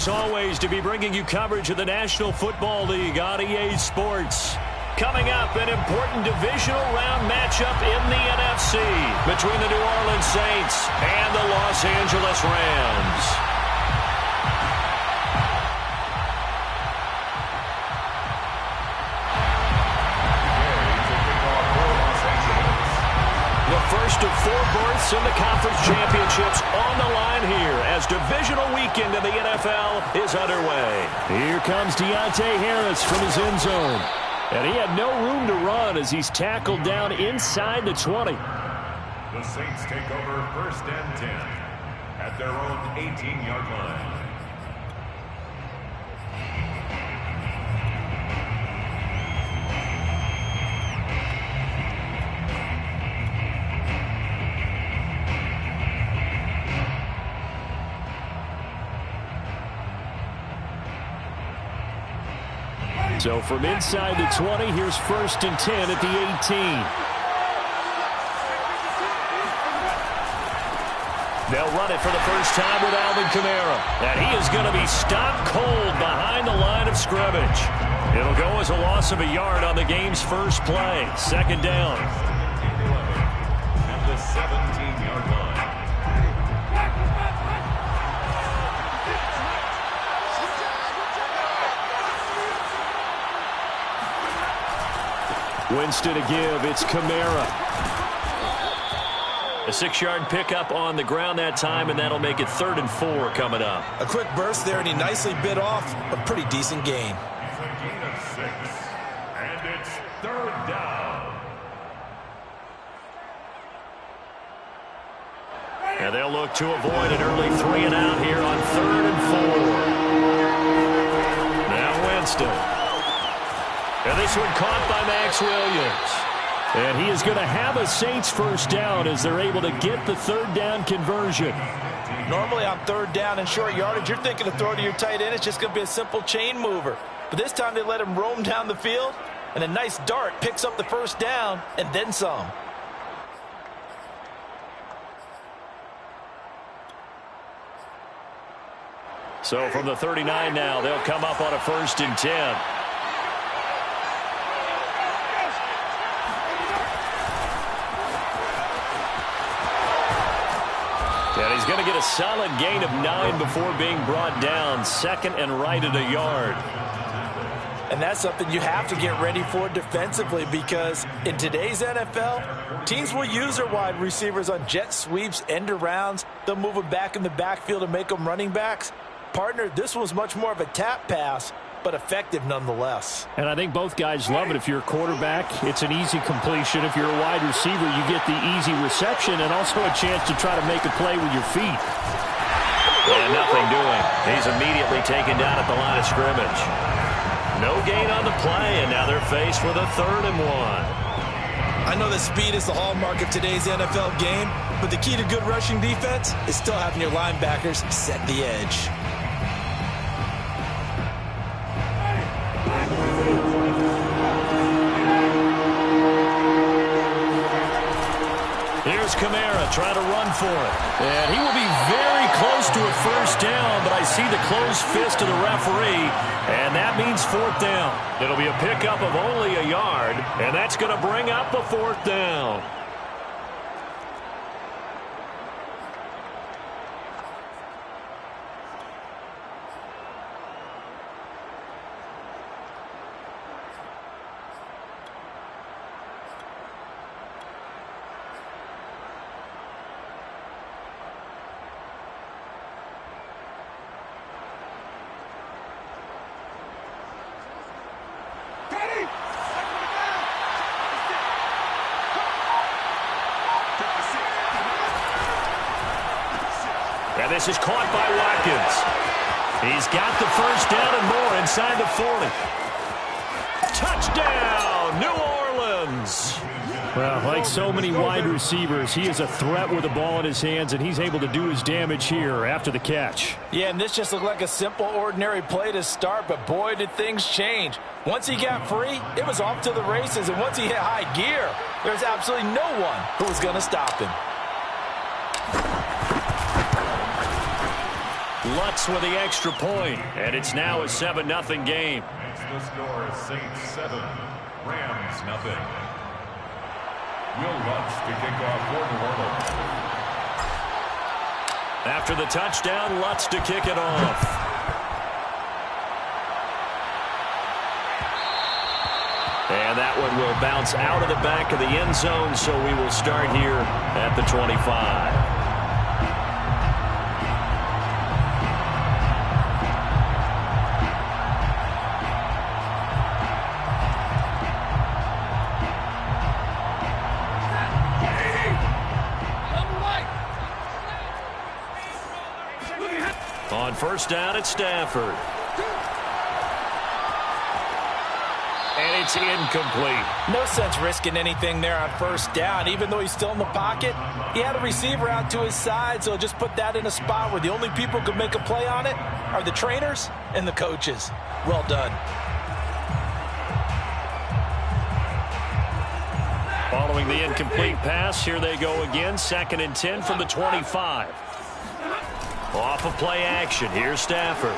as always, to be bringing you coverage of the National Football League on EA Sports. Coming up, an important divisional round matchup in the NFC between the New Orleans Saints and the Los Angeles Rams. First of 4 berths in the conference championships on the line here as divisional weekend in the NFL is underway. Here comes Deontay Harris from his end zone. And he had no room to run as he's tackled down inside the 20. The Saints take over 1st and 10 at their own 18-yard line. So from inside the 20, here's 1st and 10 at the 18. They'll run it for the first time with Alvin Kamara. And he is going to be stopped cold behind the line of scrimmage. It'll go as a loss of a yard on the game's first play. 2nd down. At the 17-yard line. Winston to give. It's Kamara. A 6-yard pickup on the ground that time, and that'll make it 3rd and 4 coming up. A quick burst there, and he nicely bit off a pretty decent gain. It's a gain of 6, and it's 3rd down. And they'll look to avoid an early 3 and out here on 3rd and 4. Now Winston. And this one caught by Max Williams. And he is going to have a Saints first down as they're able to get the 3rd down conversion. Normally on 3rd down and short yardage, you're thinking to throw to your tight end. It's just going to be a simple chain mover. But this time they let him roam down the field, and a nice dart picks up the first down and then some. So from the 39 now, they'll come up on a 1st and 10. And he's going to get a solid gain of 9 before being brought down. 2nd and right at a yard. And that's something you have to get ready for defensively, because in today's NFL, teams will use their wide receivers on jet sweeps, end arounds. They'll move them back in the backfield and make them running backs. Partner, this was much more of a tap pass, but effective nonetheless. And I think both guys love it. If you're a quarterback, it's an easy completion. If you're a wide receiver, you get the easy reception and also a chance to try to make a play with your feet. And nothing doing. He's immediately taken down at the line of scrimmage. No gain on the play, and now they're faced with a 3rd and 1. I know that speed is the hallmark of today's NFL game, but the key to good rushing defense is still having your linebackers set the edge. Here's Kamara trying to run for it. And he will be very close to a first down, but I see the closed fist of the referee, and that means 4th down. It'll be a pickup of only a yard, and that's going to bring up a 4th down. And this is caught by Watkins. He's got the first down and more inside the 40. Touchdown, New Orleans. Well, like so many wide receivers, he is a threat with the ball in his hands, and he's able to do his damage here after the catch. Yeah, and this just looked like a simple, ordinary play to start, but boy, did things change. Once he got free, it was off to the races, and once he hit high gear, there's absolutely no one who was going to stop him. Lutz with the extra point, and it's now a 7-0 game. The score is Saints 7, Rams 0. Will Lutz to kick off for New Orleans. After the touchdown, Lutz to kick it off. And that one will bounce out of the back of the end zone, so we will start here at the 25. On first down, it's Stafford. And it's incomplete. No sense risking anything there on first down. Even though he's still in the pocket, he had a receiver out to his side, so just put that in a spot where the only people who can make a play on it are the trainers and the coaches. Well done. Following the incomplete pass, here they go again. 2nd and 10 from the 25. Off of play action. Here's Stafford.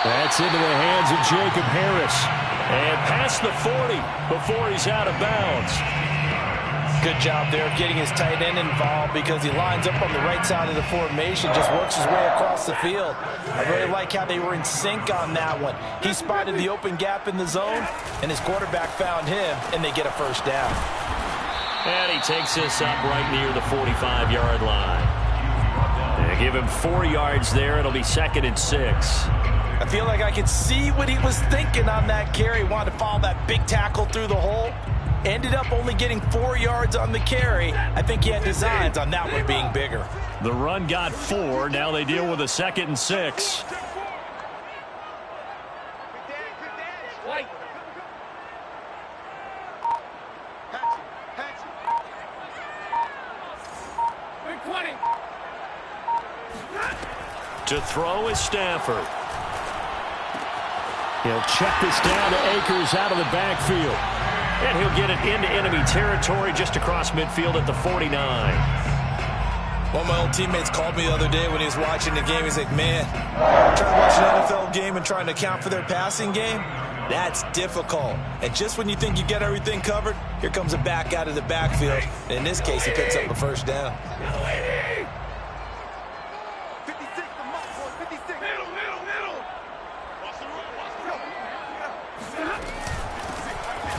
That's into the hands of Jacob Harris. And past the 40 before he's out of bounds. Good job there of getting his tight end involved because he lines up on the right side of the formation, just works his way across the field. I really like how they were in sync on that one. He spotted the open gap in the zone, and his quarterback found him, and they get a first down. And he takes this up right near the 45-yard line. They give him 4 yards there. It'll be 2nd and 6. I feel like I could see what he was thinking on that carry. Wanted to follow that big tackle through the hole. Ended up only getting 4 yards on the carry. I think he had designs on that one being bigger. The run got 4. Now they deal with a 2nd and 6. To throw is Stafford. He'll check this down to Akers out of the backfield. And he'll get it into enemy territory just across midfield at the 49. One of my old teammates called me the other day when he was watching the game. He's like, man, trying to watch an NFL game and trying to account for their passing game, that's difficult. And just when you think you get everything covered, here comes a back out of the backfield. And in this case, he picks up a first down.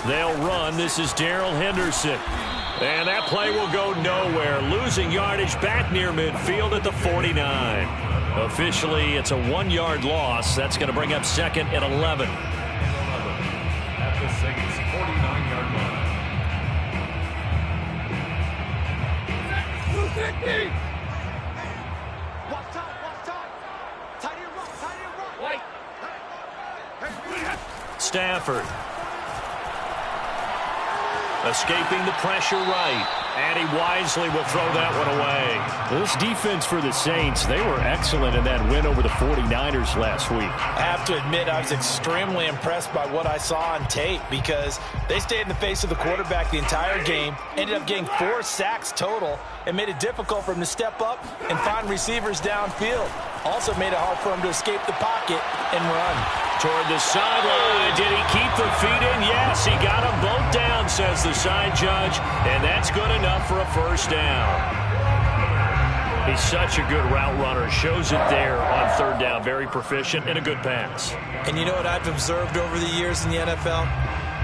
They'll run. This is Darrell Henderson. And that play will go nowhere. Losing yardage back near midfield at the 49. Officially, it's a 1-yard loss. That's going to bring up 2nd and 11. At the Saints' 49-yard line. Stafford. Escaping the pressure right. And he wisely will throw that one away. This defense for the Saints, they were excellent in that win over the 49ers last week. I have to admit, I was extremely impressed by what I saw on tape because they stayed in the face of the quarterback the entire game, ended up getting 4 sacks total, and made it difficult for him to step up and find receivers downfield. Also made it hard for him to escape the pocket and run. Toward the sideline. Did he keep the feet in? Yes, he got them both down, says the side judge, and that's good enough for a first down. He's such a good route runner. Shows it there on 3rd down. Very proficient and a good pass. And you know what I've observed over the years in the NFL?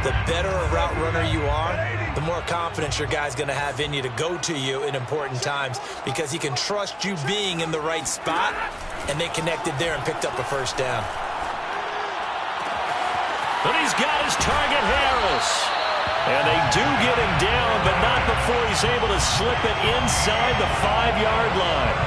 The better a route runner you are, the more confidence your guy's going to have in you to go to you in important times because he can trust you being in the right spot, and they connected there and picked up a first down. But he's got his target, Harris. And they do get him down, but not before he's able to slip it inside the 5-yard line.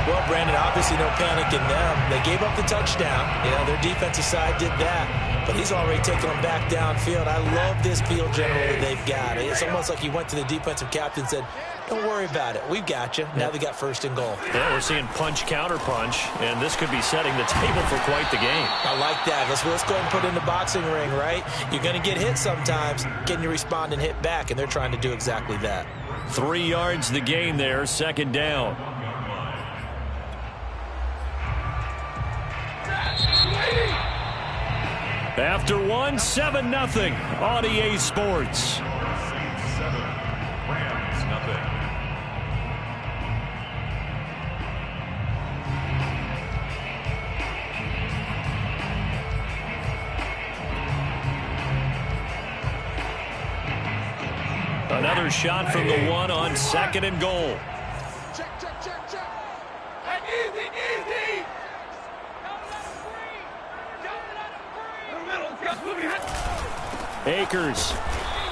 Well, Brandon, obviously no panic in them. They gave up the touchdown. You know, their defensive side did that. But he's already taken them back downfield. I love this field general that they've got. It's almost like he went to the defensive captain and said, don't worry about it. We've got you. Now they got 1st and goal. Yeah, we're seeing punch, counter punch, and this could be setting the table for quite the game. I like that. Let's go ahead and put it in the boxing ring, right? You're going to get hit sometimes. Can you respond and hit back? And they're trying to do exactly that. 3 yards the gain there, 2nd down. After one, 7-0 on EA Sports. Saints 7, Rams nothing. Another shot from the one on 2nd and goal. Check. And easy. Akers.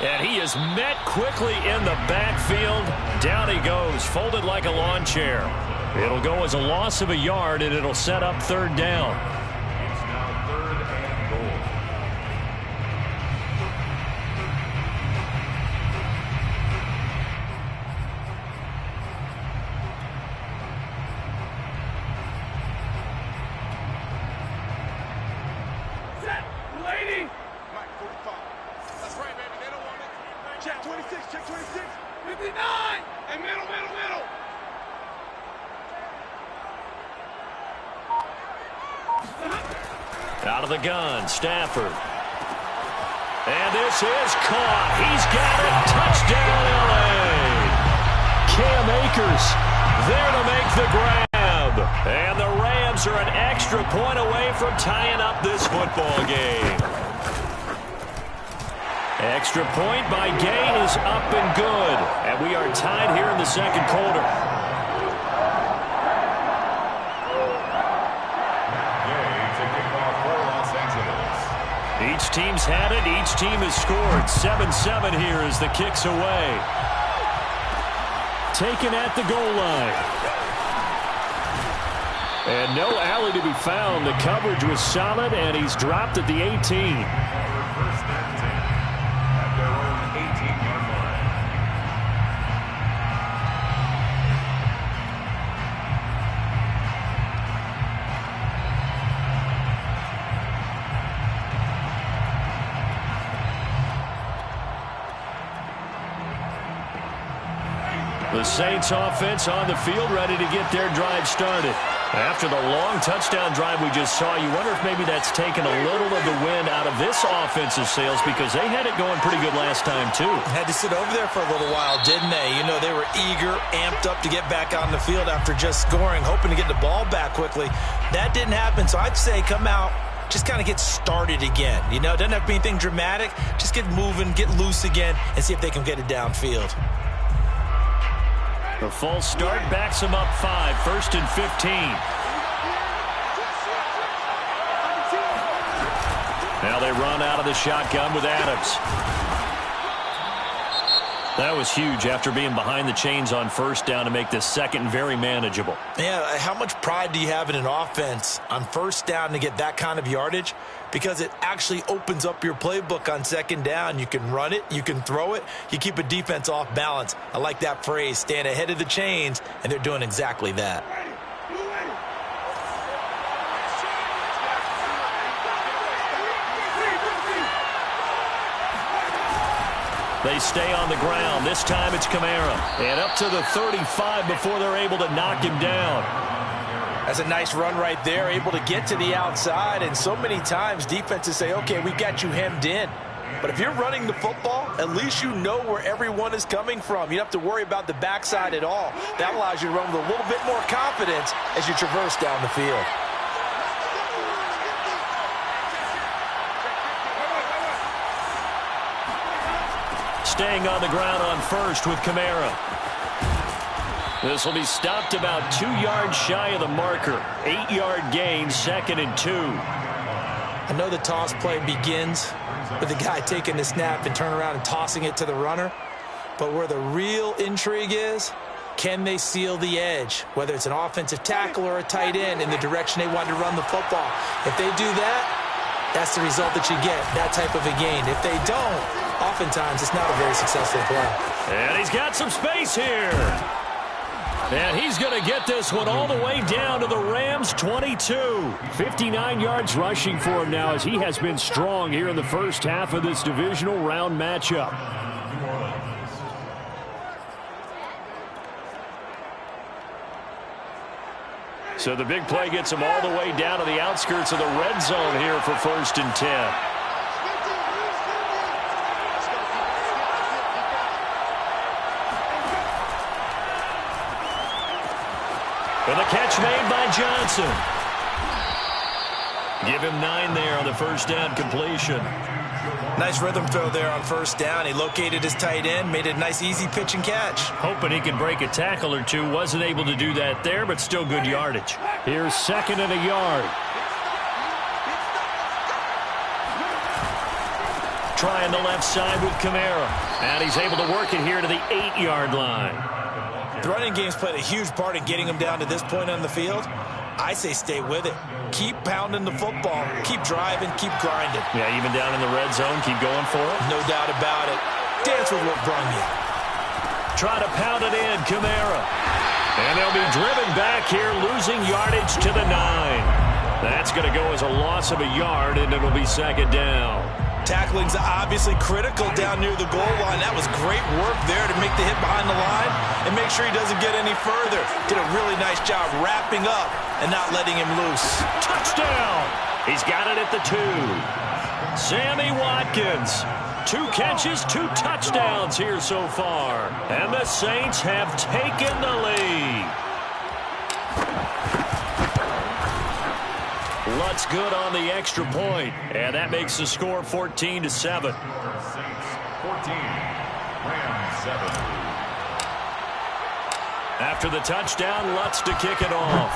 And he is met quickly in the backfield. Down he goes, folded like a lawn chair. It'll go as a loss of a yard, and it'll set up 3rd down. It's now 3rd and goal. Set, lady. Mike 45. That's right, baby. They don't want it. Check 26. 59. And middle. Out of the gun, Stafford. And this is caught. He's got it. Touchdown, L.A. Cam Akers there to make the grab. And the Rams are an extra point away from tying up this football game. Extra point by Gay is up and good. And we are tied here in the 2nd quarter. Each team's had it. Each team has scored. 7-7 here as the kick's away. Taken at the goal line. And no alley to be found. The coverage was solid, and he's dropped at the 18. First and 10 at their own 18-yard line. The Saints offense on the field, ready to get their drive started. After the long touchdown drive we just saw, you wonder if maybe that's taken a little of the wind out of this offensive sails, because they had it going pretty good last time, too. Had to sit over there for a little while, didn't they? You know, they were eager, amped up to get back on the field after just scoring, hoping to get the ball back quickly. That didn't happen, so I'd say come out, just kind of get started again. You know, doesn't have to be anything dramatic. Just get moving, get loose again, and see if they can get it downfield. The false start backs him up 5, 1st and 15. Now they run out of the shotgun with Adams. That was huge after being behind the chains on 1st down to make this 2nd very manageable. Yeah, how much pride do you have in an offense on 1st down to get that kind of yardage? Because it actually opens up your playbook on 2nd down. You can run it, you can throw it, you keep a defense off balance. I like that phrase, stand ahead of the chains, and they're doing exactly that. They stay on the ground. This time it's Kamara. And up to the 35 before they're able to knock him down. That's a nice run right there, able to get to the outside. And so many times defenses say, okay, we got you hemmed in. But if you're running the football, at least you know where everyone is coming from. You don't have to worry about the backside at all. That allows you to run with a little bit more confidence as you traverse down the field. Staying on the ground on 1st with Kamara. This will be stopped about 2 yards shy of the marker. 8-yard gain, 2nd and 2. I know the toss play begins with the guy taking the snap and turn around and tossing it to the runner. But where the real intrigue is, can they seal the edge, whether it's an offensive tackle or a tight end, in the direction they want to run the football? If they do that, that's the result that you get, that type of a gain. If they don't, oftentimes it's not a very successful play. And he's got some space here. And he's going to get this one all the way down to the Rams' 22. 59 yards rushing for him now, as he has been strong here in the first half of this divisional round matchup. So the big play gets him all the way down to the outskirts of the red zone here for 1st and 10. And the catch made by Johnson. Give him 9 there on the first down completion. Nice rhythm throw there on first down. He located his tight end, made a nice easy pitch and catch. Hoping he can break a tackle or two. Wasn't able to do that there, but still good yardage. Here's 2nd and a yard. Trying the left side with Kamara. And he's able to work it here to the 8-yard line. The running game's played a huge part in getting him down to this point on the field. I say stay with it. Keep pounding the football. Keep driving. Keep grinding. Yeah, even down in the red zone, keep going for it. No doubt about it. Dance with what brung you. Try to pound it in, Kamara. And they'll be driven back here, losing yardage to the 9. That's going to go as a loss of a yard, and it'll be 2nd down. Tackling's obviously critical down near the goal line. That was great work there to make the hit behind the line and make sure he doesn't get any further. Did a really nice job wrapping up and not letting him loose. Touchdown! He's got it at the 2. Sammy Watkins. 2 catches, 2 touchdowns here so far. And the Saints have taken the lead. Lutz good on the extra point, and that makes the score 14-7. Saints 14, Rams 7. After the touchdown, Lutz to kick it off.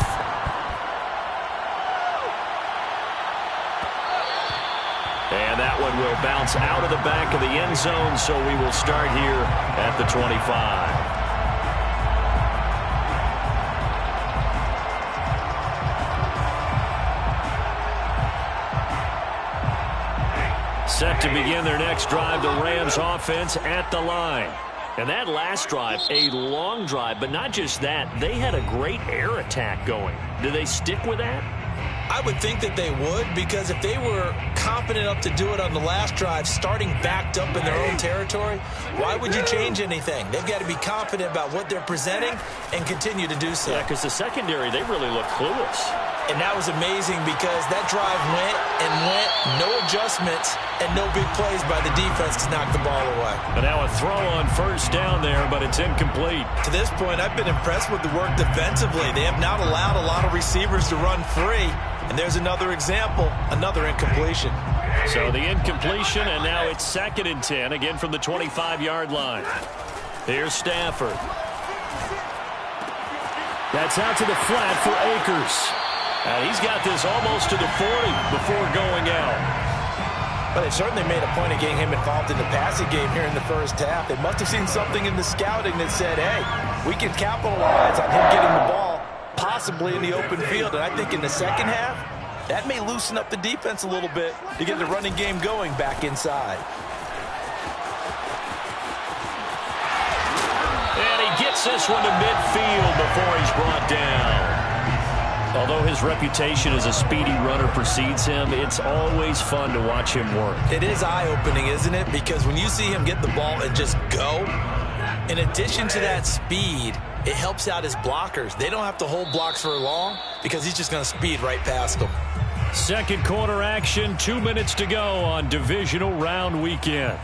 And that one will bounce out of the back of the end zone, so we will start here at the 25. Set to begin their next drive, the Rams offense at the line. And that last drive, a long drive, but not just that. They had a great air attack going. Do they stick with that? I would think that they would, because if they were confident enough to do it on the last drive, starting backed up in their own territory, why would you change anything? They've got to be confident about what they're presenting and continue to do so. Yeah, because the secondary, they really look clueless. And that was amazing because that drive went and went, no adjustments, and no big plays by the defense to knock the ball away. But now a throw on first down there, but it's incomplete. To this point, I've been impressed with the work defensively. They have not allowed a lot of receivers to run free. And there's another example, another incompletion. So the incompletion, and now it's 2nd and 10, again from the 25-yard line. Here's Stafford. That's out to the flat for Akers. And he's got this almost to the 40 before going out. But they certainly made a point of getting him involved in the passing game here in the first half. They must have seen something in the scouting that said, hey, we can capitalize on him getting the ball possibly in the open field. And I think in the second half, that may loosen up the defense a little bit to get the running game going back inside. And he gets this one to midfield before he's brought down. Although his reputation as a speedy runner precedes him, it's always fun to watch him work. It is eye-opening, isn't it? Because when you see him get the ball and just go, in addition to that speed, it helps out his blockers. They don't have to hold blocks for long because he's just going to speed right past them. Second quarter action, 2 minutes to go on divisional round weekend.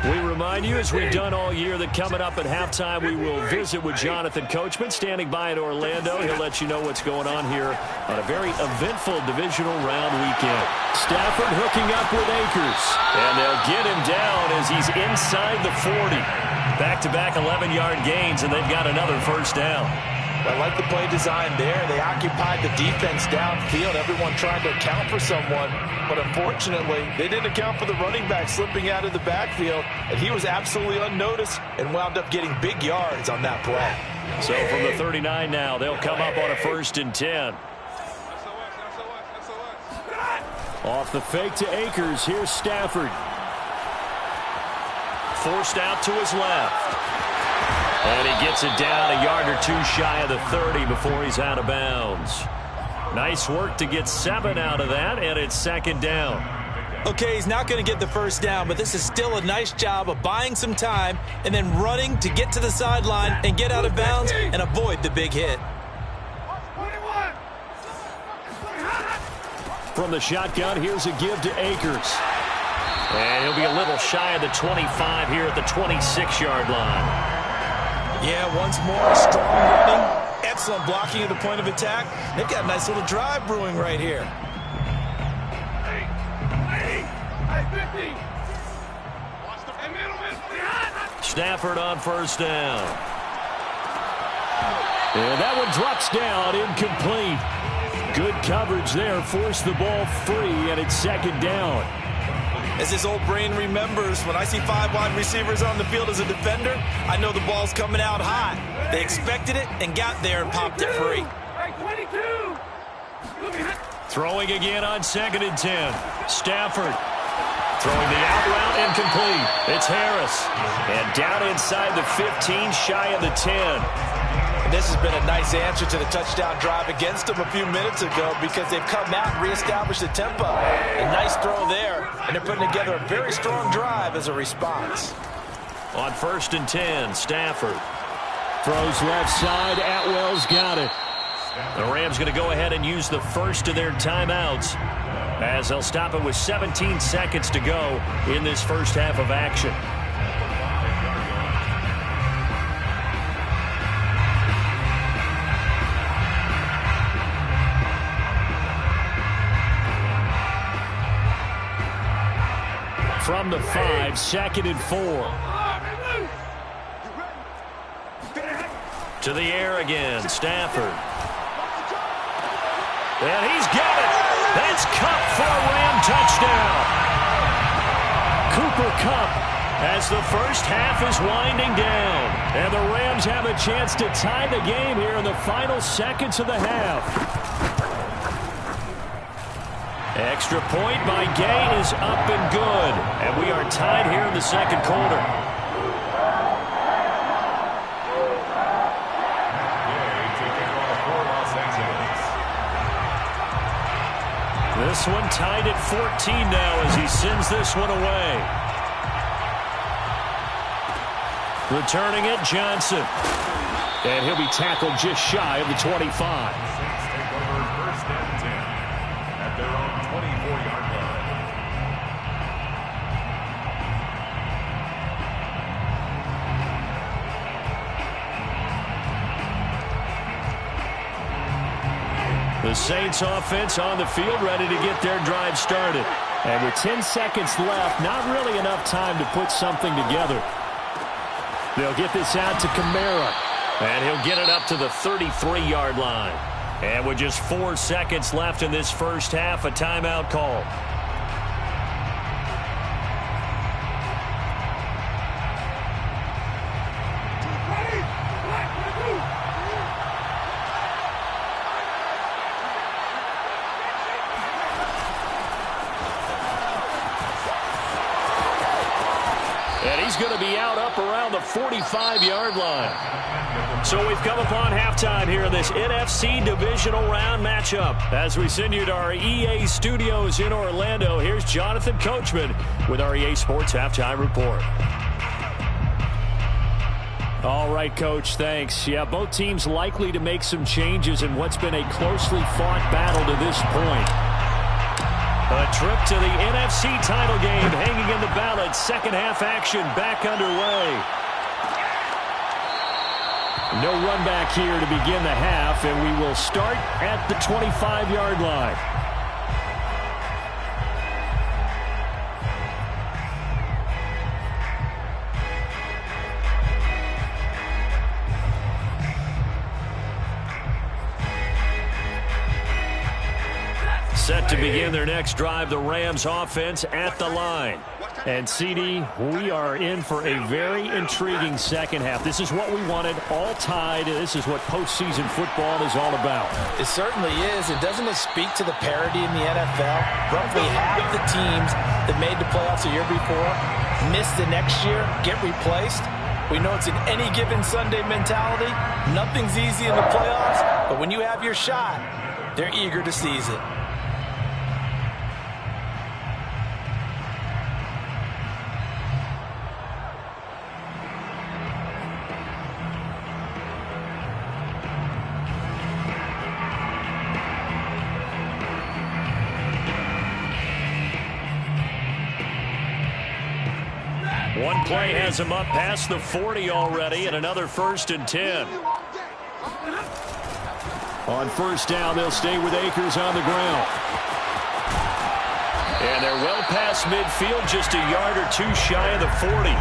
We remind you, as we've done all year, that coming up at halftime, we will visit with Jonathan Coachman, standing by in Orlando. He'll let you know what's going on here on a very eventful divisional round weekend. Stafford hooking up with Akers, and they'll get him down as he's inside the 40. Back-to-back 11-yard gains, and they've got another first down. I like the play design there. They occupied the defense downfield. Everyone trying to account for someone. But unfortunately, they didn't account for the running back slipping out of the backfield. And he was absolutely unnoticed and wound up getting big yards on that play. So from the 39 now, they'll come up on a 1st and 10. Off the fake to Akers. Here's Stafford. Forced out to his left. And he gets it down a yard or two shy of the 30 before he's out of bounds. Nice work to get 7 out of that, and it's 2nd down. Okay, he's not going to get the first down, but this is still a nice job of buying some time and then running to get to the sideline and get out of bounds and avoid the big hit. From the shotgun, here's a give to Akers. And he'll be a little shy of the 25 here at the 26-yard line. Yeah, once more, strong running, excellent blocking at the point of attack. They've got a nice little drive brewing right here. Hey, 50. Stafford on first down. And that one drops down, incomplete. Good coverage there, forced the ball free, and it's second down. As his old brain remembers, when I see 5 wide receivers on the field as a defender, I know the ball's coming out high. They expected it and got there and popped it free. Throwing again on 2nd and 10. Stafford throwing the out route, incomplete. It's Harris. And down inside the 15, shy of the 10. And this has been a nice answer to the touchdown drive against them a few minutes ago because they've come out and reestablished the tempo. A nice throw there, and they're putting together a very strong drive as a response. On 1st and 10, Stafford throws left side. Atwell's got it. The Rams going to go ahead and use the first of their timeouts as they'll stop it with 17 seconds to go in this first half of action. From the 5, 2nd and 4. To the air again, Stafford. And he's got it. That's Kupp for a Ram touchdown. Cooper Kupp as the first half is winding down. And the Rams have a chance to tie the game here in the final seconds of the half. Extra point by Gay is up and good. And we are tied here in the second quarter. This one tied at 14 now as he sends this one away. Returning it, Johnson. And he'll be tackled just shy of the 25. Saints take over 1st and 10 at their own 24-yard line. The Saints offense on the field ready to get their drive started. And with 10 seconds left, not really enough time to put something together. They'll get this out to Kamara. And he'll get it up to the 33-yard line. And with just 4 seconds left in this first half, a timeout call. Going to be out up around the 45-yard line. So we've come upon halftime here in this NFC divisional round matchup. As we send you to our EA studios in Orlando, here's Jonathan Coachman with our EA Sports Halftime Report. All right, Coach, thanks. Yeah, both teams likely to make some changes in what's been a closely fought battle to this point. A trip to the NFC title game hanging in the balance. Second half action back underway. No run back here to begin the half, and we will start at the 25-yard line. Set to begin their next drive, the Rams offense at the line. And, CD, we are in for a very intriguing second half. This is what we wanted, all tied. This is what postseason football is all about. It certainly is. And doesn't it speak to the parity in the NFL? Roughly half the teams that made the playoffs a year before miss the next year, get replaced. We know it's an any given Sunday mentality. Nothing's easy in the playoffs, but when you have your shot, they're eager to seize it. One play has him up past the 40 already, and another 1st and 10. On 1st down, they'll stay with Akers on the ground. And they're well past midfield, just a yard or two shy of the 40.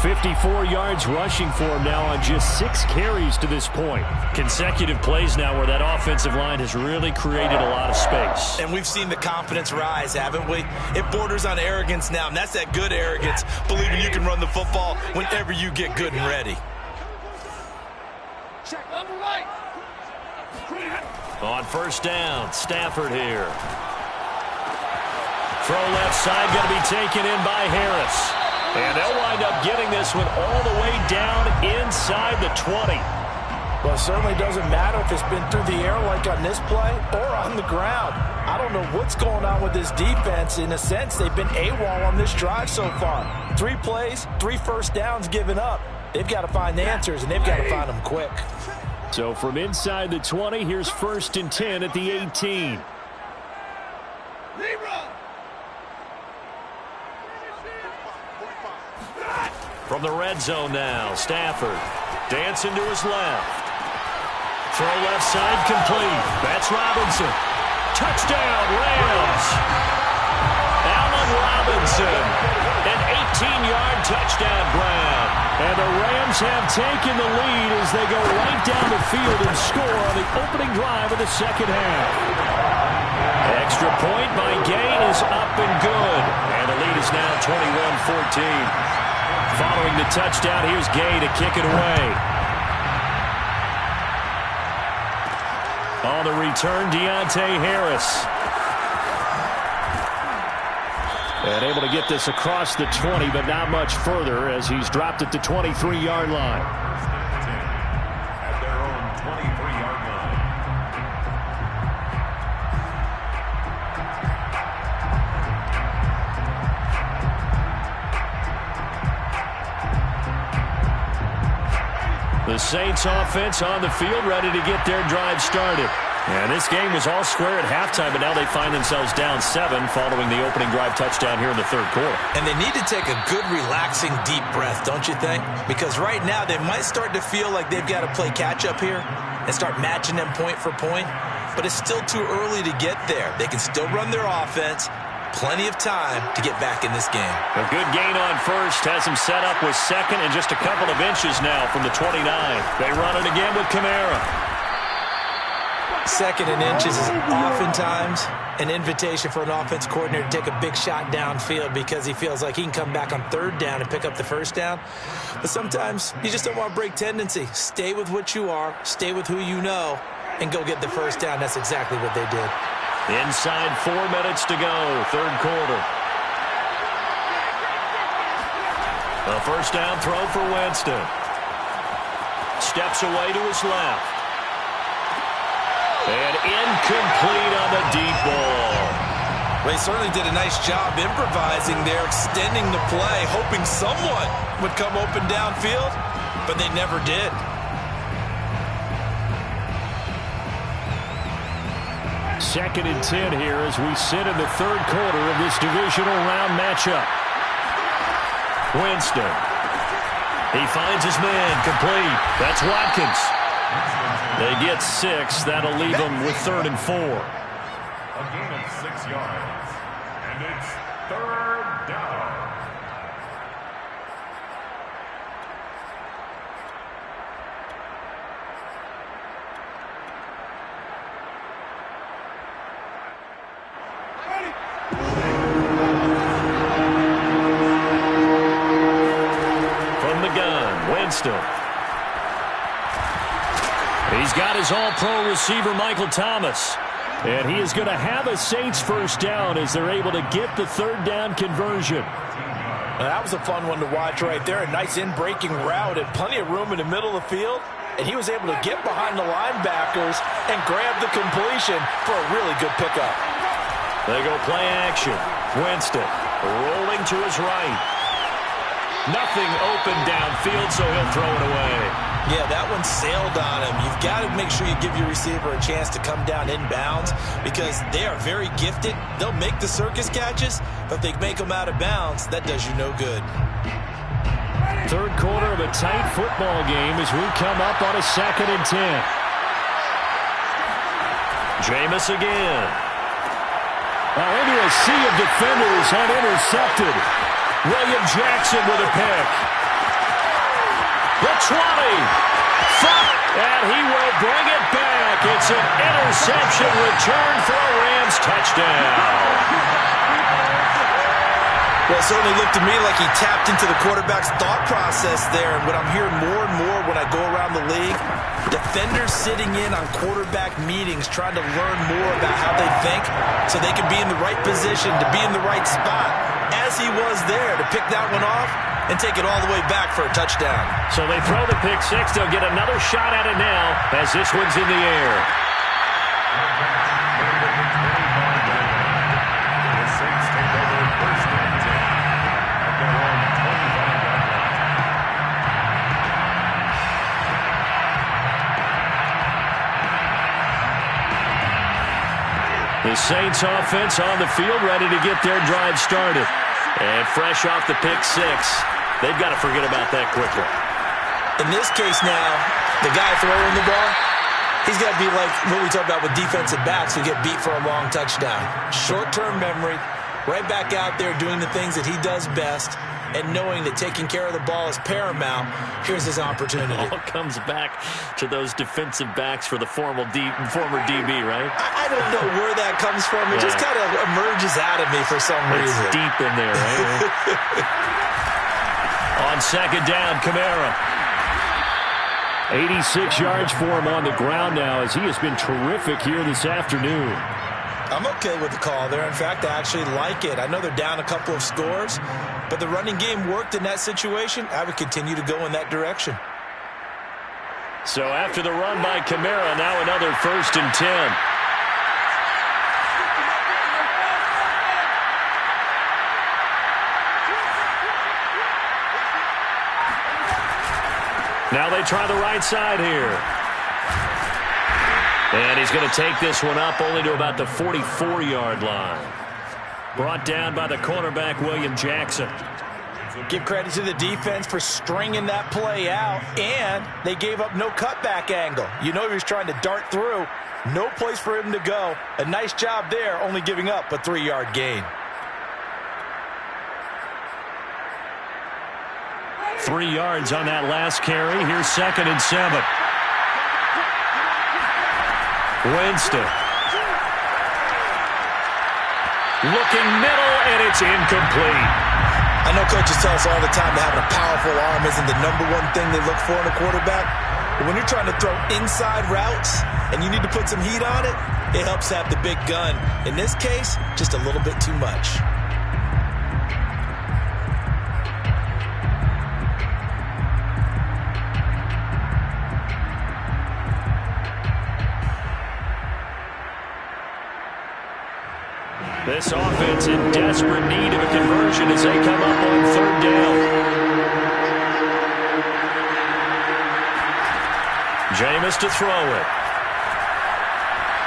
54 yards rushing for him now on just 6 carries to this point. Consecutive plays now where that offensive line has really created a lot of space. And we've seen the confidence rise, haven't we? It borders on arrogance now, and that's that good arrogance, believing you can run the football whenever you get good and ready. On 1st down, Stafford here. Throw left side, going to be taken in by Harris. And they'll wind up getting this one all the way down inside the 20. Well, it certainly doesn't matter if it's been through the air like on this play or on the ground. I don't know what's going on with this defense. In a sense, they've been AWOL on this drive so far. 3 plays, 3 first downs given up. They've got to find the answers, and they've got to find them quick. So from inside the 20, here's 1st and 10 at the 18. From the red zone now, Stafford dancing to his left. Throw left side complete. That's Robinson. Touchdown, Rams. Allen Robinson. An 18-yard touchdown grab. And the Rams have taken the lead as they go right down the field and score on the opening drive of the second half. Extra point by Gay is up and good. And the lead is now 21-14. Following the touchdown, here's Gay to kick it away. On the return, Deontay Harris. And able to get this across the 20, but not much further as he's dropped it to 23-yard line. At their own 23-yard line. The Saints offense on the field, ready to get their drive started. And this game was all square at halftime, but now they find themselves down 7 following the opening drive touchdown here in the 3rd quarter. And they need to take a good, relaxing, deep breath, don't you think? Because right now they might start to feel like they've got to play catch-up here and start matching them point for point. But it's still too early to get there. They can still run their offense. Plenty of time to get back in this game. A good gain on 1st has him set up with 2nd and just a couple of inches now from the 29. They run it again with Kamara. 2nd and inches is oftentimes an invitation for an offense coordinator to take a big shot downfield because he feels like he can come back on 3rd down and pick up the 1st down. But sometimes you just don't want to break tendency. Stay with what you are, stay with who you know, and go get the 1st down. That's exactly what they did. Inside 4 minutes to go, 3rd quarter. A 1st down throw for Winston. Steps away to his left. And incomplete on the deep ball. They certainly did a nice job improvising there, extending the play, hoping someone would come open downfield, but they never did. Second and 10 here as we sit in the 3rd quarter of this divisional round matchup. Winston. He finds his man complete. That's Watkins. They get 6. That'll leave them with 3rd and 4. A gain of 6 yards. And it's 3rd down. From the gun, Winston. He's got his all-pro receiver, Michael Thomas. And he is going to have a Saints 1st down as they're able to get the 3rd down conversion. Now, that was a fun one to watch right there. A nice in-breaking route and plenty of room in the middle of the field. And he was able to get behind the linebackers and grab the completion for a really good pickup. They go play action. Winston rolling to his right. Nothing open downfield, so he'll throw it away. Yeah, that one sailed on him. You've got to make sure you give your receiver a chance to come down inbounds because they are very gifted. They'll make the circus catches, but if they make them out of bounds, that does you no good. Third quarter of a tight football game as we come up on a 2nd and 10. Jameis again. Now into a sea of defenders and intercepted. William Jackson with a pick. The 20. And he will bring it back. It's an interception return for a Rams touchdown. Well, it certainly looked to me like he tapped into the quarterback's thought process there. And what I'm hearing more and more when I go around the league, defenders sitting in on quarterback meetings trying to learn more about how they think so they can be in the right position, to be in the right spot, as he was there, to pick that one off and take it all the way back for a touchdown. So they throw the pick six. They'll get another shot at it now as this one's in the air. The Saints take over 1st and 10 at their own 25-yard line. The Saints offense on the field ready to get their drive started. And fresh off the pick six, they've got to forget about that quickly. In this case now, the guy throwing the ball, he's got to be like what we talk about with defensive backs who get beat for a long touchdown. Short-term memory, right back out there doing the things that he does best, and knowing that taking care of the ball is paramount. Here's his opportunity. It all comes back to those defensive backs for the former DB, right? I don't know where that comes from. It just kind of emerges out of me for some reason. It's deep in there, right? On 2nd down, Kamara. 86 yards for him on the ground now as he has been terrific here this afternoon. I'm okay with the call there. In fact, I actually like it. I know they're down a couple of scores, but the running game worked in that situation. I would continue to go in that direction. So after the run by Kamara, now another 1st and 10. Now they try the right side here. And he's going to take this one up only to about the 44-yard line. Brought down by the cornerback, William Jackson. Give credit to the defense for stringing that play out, and they gave up no cutback angle. You know he was trying to dart through. No place for him to go. A nice job there, only giving up a 3-yard gain. 3 yards on that last carry. Here's 2nd and 7. Winston. Looking middle, and it's incomplete. I know coaches tell us all the time that having a powerful arm isn't the #1 thing they look for in a quarterback. But when you're trying to throw inside routes and you need to put some heat on it, it helps have the big gun. In this case, just a little bit too much. This offense in desperate need of a conversion as they come up on 3rd down. Jameis to throw it.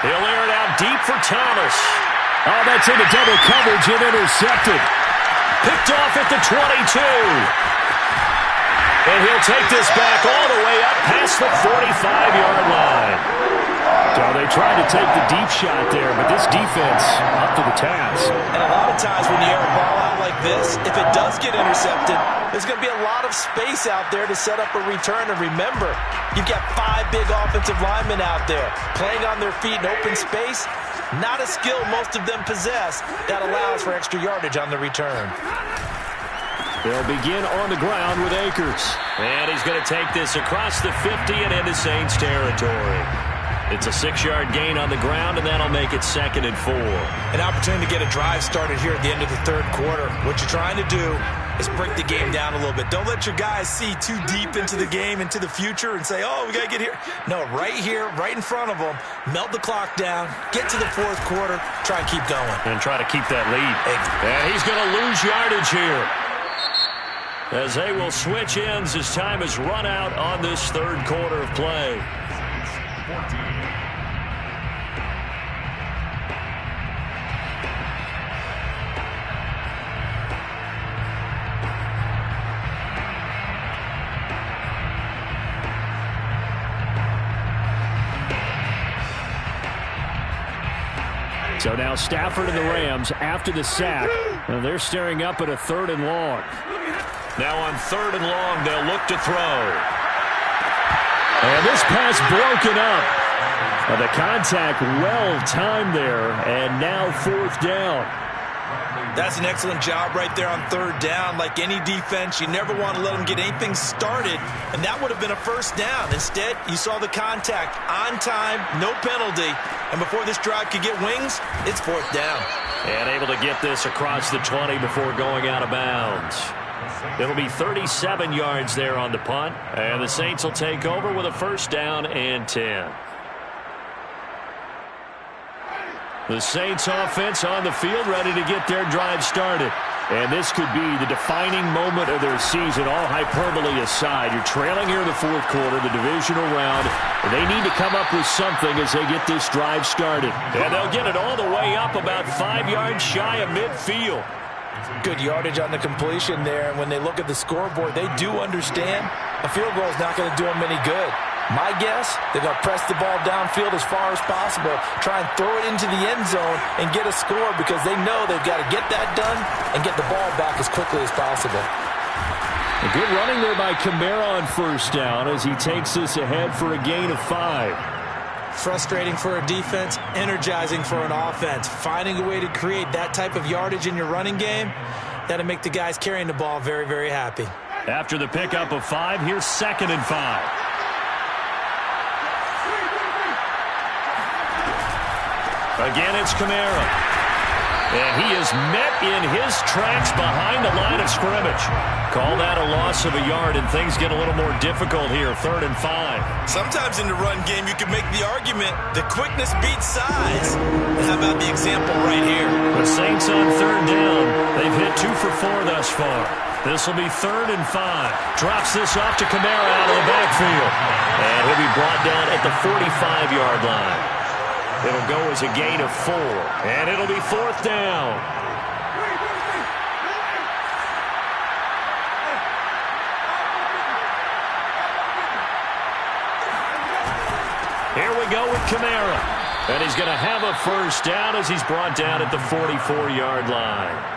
He'll air it out deep for Thomas. Oh, that's into double coverage and intercepted. Picked off at the 22. And he'll take this back all the way up past the 45-yard line. So they tried to take the deep shot there, but this defense up to the task. And a lot of times when you air a ball out like this, if it does get intercepted, there's going to be a lot of space out there to set up a return. And remember, you've got 5 big offensive linemen out there playing on their feet in open space. Not a skill most of them possess that allows for extra yardage on the return. They'll begin on the ground with Akers. And he's going to take this across the 50 and into Saints territory. It's a 6-yard gain on the ground, and that'll make it 2nd and 4. An opportunity to get a drive started here at the end of the 3rd quarter. What you're trying to do is break the game down a little bit. Don't let your guys see too deep into the game, into the future, and say, oh, we got to get here. No, right here, right in front of them, melt the clock down, get to the 4th quarter, try and keep going. And try to keep that lead. And he's going to lose yardage here, as they will switch ends as time has run out on this 3rd quarter of play. 14. So now Stafford and the Rams after the sack. And they're staring up at a 3rd and long. Now on 3rd and long, they'll look to throw. And this pass broken up. The contact well timed there, and now 4th down. That's an excellent job right there on 3rd down. Like any defense, you never want to let them get anything started, and that would have been a 1st down. Instead, you saw the contact on time, no penalty, and before this drive could get wings, it's 4th down. And able to get this across the 20 before going out of bounds. It'll be 37 yards there on the punt, and the Saints will take over with a 1st down and 10. The Saints offense on the field ready to get their drive started. And this could be the defining moment of their season, all hyperbole aside. You're trailing here in the 4th quarter, the divisional round. And they need to come up with something as they get this drive started. And they'll get it all the way up about 5 yards shy of midfield. Good yardage on the completion there. And when they look at the scoreboard, they do understand a field goal is not going to do them any good. My guess, they're going to press the ball downfield as far as possible, try and throw it into the end zone and get a score because they know they've got to get that done and get the ball back as quickly as possible. A good running there by Kamara on 1st down as he takes this ahead for a gain of 5. Frustrating for a defense, energizing for an offense. Finding a way to create that type of yardage in your running game, that'll make the guys carrying the ball very, very happy. After the pickup of 5, here's 2nd and 5. Again, it's Kamara. And he is met in his tracks behind the line of scrimmage. Call that a loss of a yard, and things get a little more difficult here, 3rd and 5. Sometimes in the run game, you can make the argument that quickness beats size. And how about the example right here? The Saints on 3rd down. They've hit 2 for 4 thus far. This will be 3rd and 5. Drops this off to Kamara out of the backfield. And he'll be brought down at the 45-yard line. It'll go as a gain of 4, and it'll be 4th down. Here we go with Kamara, and he's going to have a 1st down as he's brought down at the 44-yard line.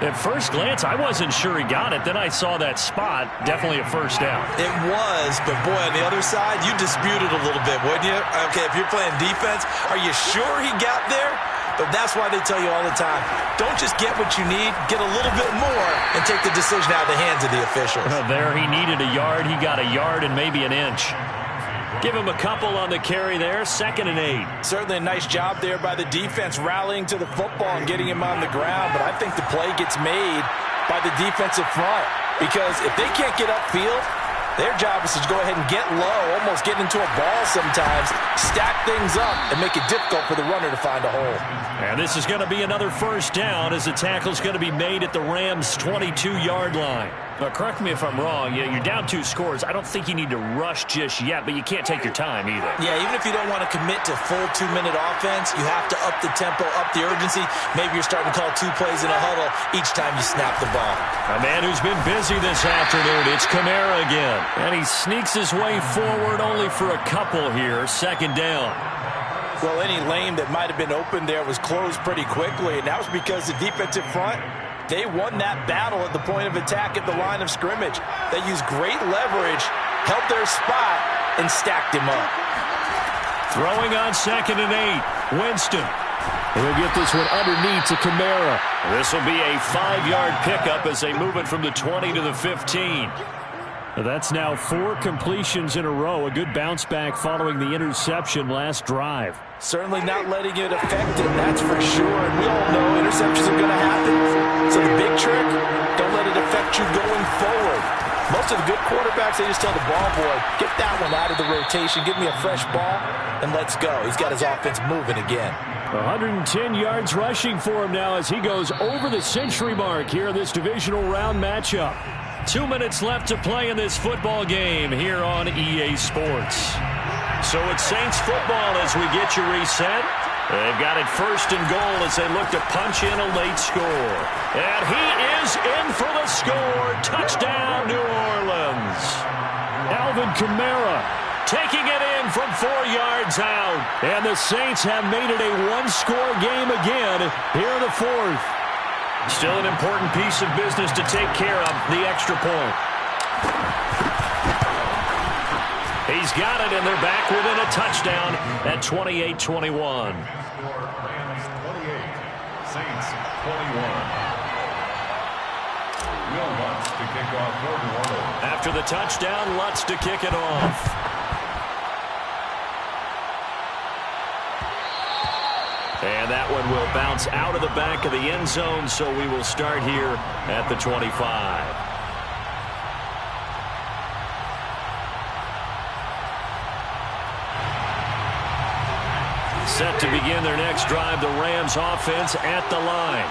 At first glance, I wasn't sure he got it. Then I saw that spot. Definitely a 1st down. It was, but boy, on the other side, you dispute it a little bit, wouldn't you? Okay, if you're playing defense, are you sure he got there? But that's why they tell you all the time, don't just get what you need, get a little bit more and take the decision out of the hands of the officials. There he needed a yard. He got a yard and maybe an inch. Give him a couple on the carry there, 2nd and 8. Certainly a nice job there by the defense rallying to the football and getting him on the ground, but I think the play gets made by the defensive front because if they can't get upfield, their job is to go ahead and get low, almost get into a ball sometimes, stack things up, and make it difficult for the runner to find a hole. And this is going to be another 1st down as the tackle's going to be made at the Rams' 22-yard line. Now, correct me if I'm wrong. You're down 2 scores. I don't think you need to rush just yet, but you can't take your time either. Yeah, even if you don't want to commit to full 2-minute offense, you have to up the tempo, up the urgency. Maybe you're starting to call 2 plays in a huddle each time you snap the ball. A man who's been busy this afternoon, it's Kamara again. And he sneaks his way forward only for a couple here, 2nd down. Well, any lane that might have been open there was closed pretty quickly, and that was because the defensive front, they won that battle at the point of attack at the line of scrimmage. They used great leverage, held their spot, and stacked him up. Throwing on 2nd and 8, Winston. He'll get this one underneath to Kamara. This will be a 5-yard pickup as they move it from the 20 to the 15. That's now 4 completions in a row. A good bounce back following the interception last drive. Certainly not letting it affect him, that's for sure. And we all know interceptions are going to happen. So the big trick, don't let it affect you going forward. Most of the good quarterbacks, they just tell the ball boy, get that one out of the rotation, give me a fresh ball, and let's go. He's got his offense moving again. 110 yards rushing for him now as he goes over the century mark here in this divisional round matchup. 2 minutes left to play in this football game here on EA Sports. So it's Saints football as we get you reset. They've got it 1st and goal as they look to punch in a late score. And he is in for the score. Touchdown, New Orleans. Alvin Kamara taking it in from 4 yards out. And the Saints have made it a one-score game again here in the fourth. Still an important piece of business to take care of, the extra point. He's got it, and they're back within a touchdown at 28-21. Rams 28, Saints 21. Will Lutz to kick off for New Orleans. After the touchdown, Lutz to kick it off. And that one will bounce out of the back of the end zone, so we will start here at the 25. Set to begin their next drive, the Rams offense at the line.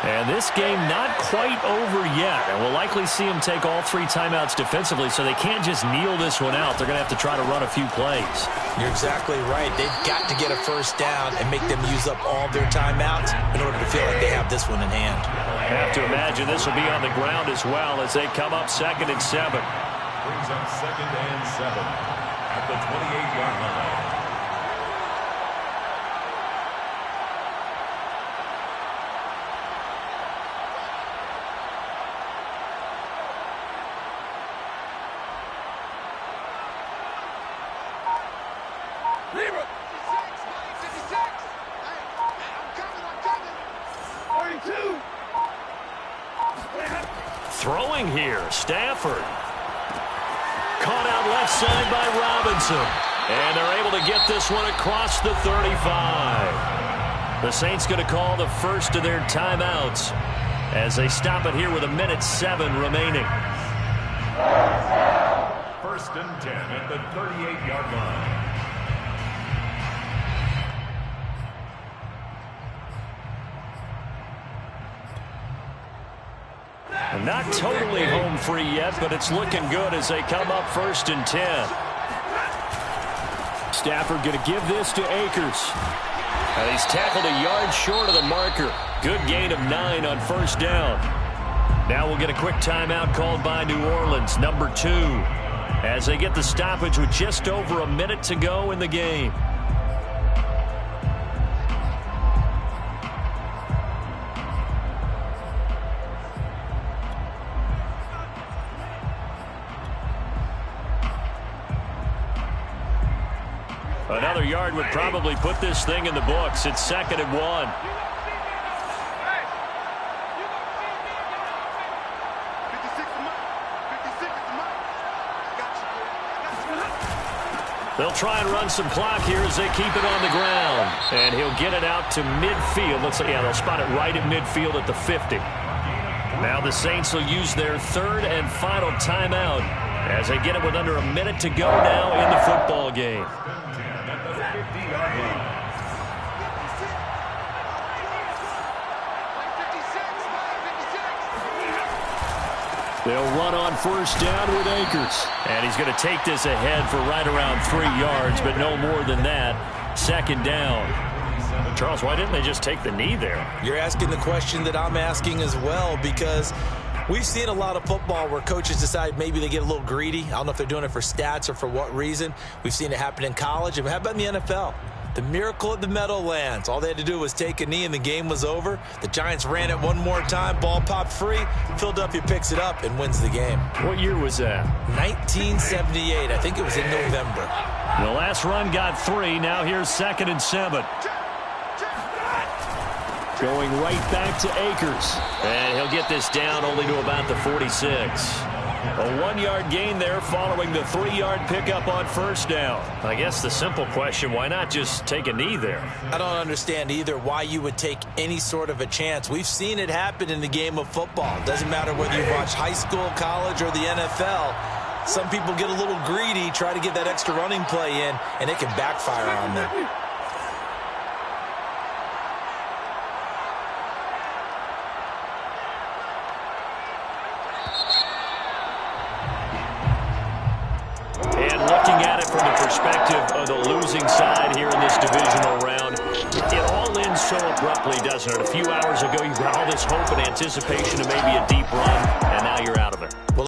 And this game not quite over yet. And we'll likely see them take all 3 timeouts defensively, so they can't just kneel this one out. They're going to have to try to run a few plays. You're exactly right. They've got to get a first down and make them use up all their timeouts in order to feel like they have this one in hand. I have to imagine this will be on the ground as well as they come up 2nd and 7. Brings up 2nd and 7 at the 28-yard line. Throwing here, Stafford. Caught out left side by Robinson. And they're able to get this one across the 35. The Saints going to call the first of their timeouts as they stop it here with 1:07 remaining. 1st and 10 at the 38-yard line. Not totally home free yet, but it's looking good as they come up 1st and 10. Stafford going to give this to Akers. And he's tackled a yard short of the marker. Good gain of 9 on 1st down. Now we'll get a quick timeout called by New Orleans, number 2, as they get the stoppage with just over a minute to go in the game. Another yard would probably put this thing in the books. It's 2nd and 1. They'll try and run some clock here as they keep it on the ground. And he'll get it out to midfield. Looks like, yeah, they'll spot it right at midfield at the 50. Now the Saints will use their 3rd and final timeout as they get it with under a minute to go now in the football game. They'll run on 1st down with Akers. And he's going to take this ahead for right around 3 yards, but no more than that. 2nd down. Charles, why didn't they just take the knee there? You're asking the question that I'm asking as well, because we've seen a lot of football where coaches decide maybe they get a little greedy. I don't know if they're doing it for stats or for what reason. We've seen it happen in college. And how about in the NFL? The miracle at the Meadowlands. All they had to do was take a knee and the game was over. The Giants ran it one more time. Ball popped free. Philadelphia picks it up and wins the game. What year was that? 1978. I think it was in November. The last run got 3. Now here's 2nd and 7. Going right back to Akers. And he'll get this down only to about the 46. A 1-yard gain there following the 3-yard pickup on 1st down. I guess the simple question, why not just take a knee there? I don't understand either why you would take any sort of a chance. We've seen it happen in the game of football. Doesn't matter whether you watch high school, college, or the NFL. Some people get a little greedy, try to get that extra running play in, and it can backfire on them. From the perspective of the losing side here in this divisional round, it all ends so abruptly, doesn't it? A few hours ago, you got all this hope and anticipation of maybe a deep run, and now you're out of it.